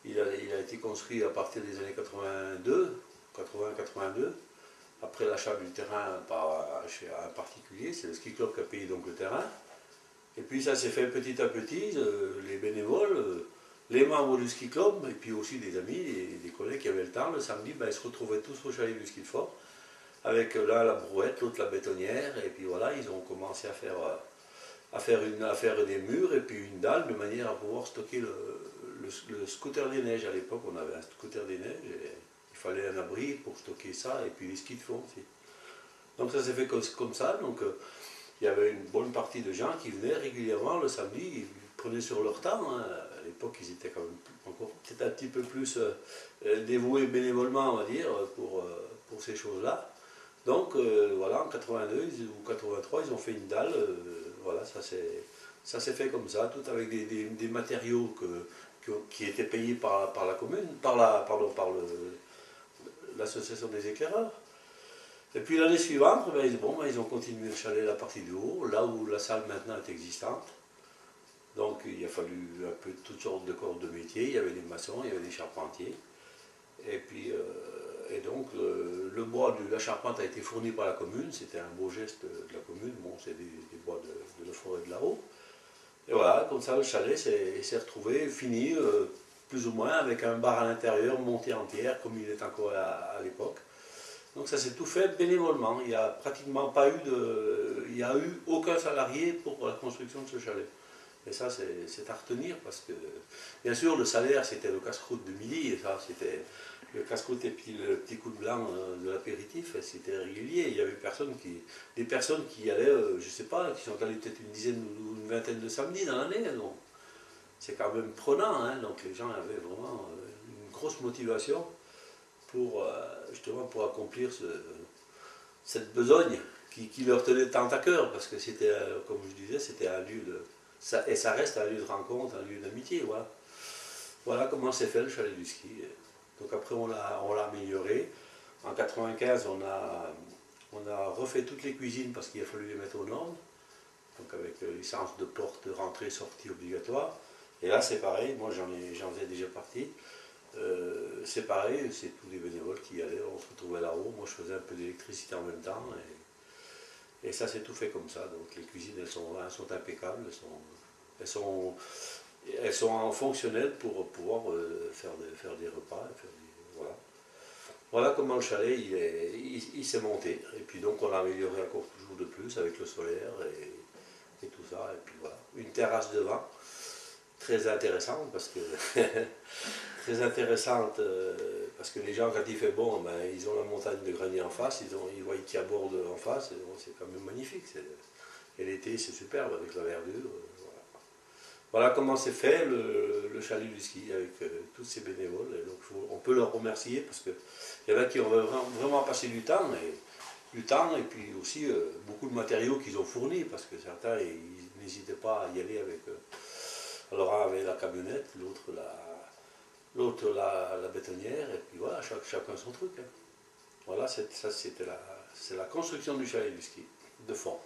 il a été construit à partir des années 80-82, après l'achat du terrain chez un particulier, c'est le ski club qui a payé donc le terrain. Et puis ça s'est fait petit à petit, les bénévoles, les membres du ski club, et puis aussi des amis et des collègues qui avaient le temps, le samedi, ben, ils se retrouvaient tous au chalet du ski de fort, avec l'un la brouette, l'autre la bétonnière, et puis voilà, ils ont commencé à faire des murs et puis une dalle de manière à pouvoir stocker le scooter des neiges. À l'époque, on avait un scooter des neiges et il fallait un abri pour stocker ça et puis les skis de fond aussi. Donc ça s'est fait comme ça. Donc il y avait une bonne partie de gens qui venaient régulièrement le samedi, ils prenaient sur leur temps. Hein. À l'époque, ils étaient quand même encore peut-être un petit peu plus dévoués bénévolement, on va dire, pour ces choses-là. Donc voilà, en 82 ou 83, ils ont fait une dalle. Voilà, ça s'est fait comme ça, tout avec des matériaux qui étaient payés par la commune, par l'association des éclaireurs. Et puis l'année suivante, ben, ils ont continué le chalet la partie du haut, là où la salle maintenant est existante. Donc il a fallu un peu toutes sortes de corps de métier, il y avait des maçons, il y avait des charpentiers. Et puis, donc le bois de la charpente a été fourni par la commune, c'était un beau geste de la commune, bon c'est des bois de la forêt de là-haut. Et voilà, comme ça le chalet s'est retrouvé, fini, plus ou moins, avec un bar à l'intérieur, monté en pierre, comme il est encore à l'époque. Donc ça s'est tout fait bénévolement, il n'y a pratiquement pas eu il n'y a eu aucun salarié pour la construction de ce chalet. Et ça, c'est à retenir parce que, bien sûr, le salaire, c'était le casse-croûte de midi, et ça, c'était le casse-croûte et puis le petit coup de blanc de l'apéritif, c'était régulier. Il y avait des personnes qui allaient, je ne sais pas, qui sont allées peut-être une dizaine ou une vingtaine de samedis dans l'année. Donc, c'est quand même prenant, hein, donc les gens avaient vraiment une grosse motivation pour, justement, pour accomplir cette besogne qui leur tenait tant à cœur, parce que c'était, comme je disais, c'était un lieu et ça reste un lieu de rencontre, un lieu d'amitié, voilà. Voilà comment s'est fait le chalet du ski. Donc après on l'a amélioré. En 95 on a refait toutes les cuisines parce qu'il a fallu les mettre aux normes. Donc avec licence de porte, rentrée, sortie obligatoire. Et là c'est pareil, moi j'en faisais déjà partie. C'est pareil, c'est tous les bénévoles qui y allaient, on se retrouvait là-haut. Moi je faisais un peu d'électricité en même temps. Et ça c'est tout fait comme ça. Donc les cuisines elles sont impeccables, elles sont fonctionnelles pour pouvoir faire des repas. Voilà. Voilà comment le chalet il s'est monté. Et puis donc on l'a amélioré encore toujours de plus avec le solaire et tout ça. Et puis voilà. Une terrasse devant, très intéressante parce que très intéressante parce que les gens quand il fait bon, ben, ils ont la montagne de Granier en face, ils voient qu'il y a bord en face, c'est quand même magnifique. Et l'été c'est superbe avec la verdure. Voilà comment c'est fait le chalet du ski avec tous ces bénévoles. Et donc on peut leur remercier parce qu'il y en a qui ont vraiment passé du temps et puis aussi beaucoup de matériaux qu'ils ont fournis parce que certains ils n'hésitaient pas à y aller avec. Alors un avait la camionnette, l'autre la bétonnière et puis voilà, chacun son truc. Hein. Voilà, c'est la construction du chalet du ski de fond.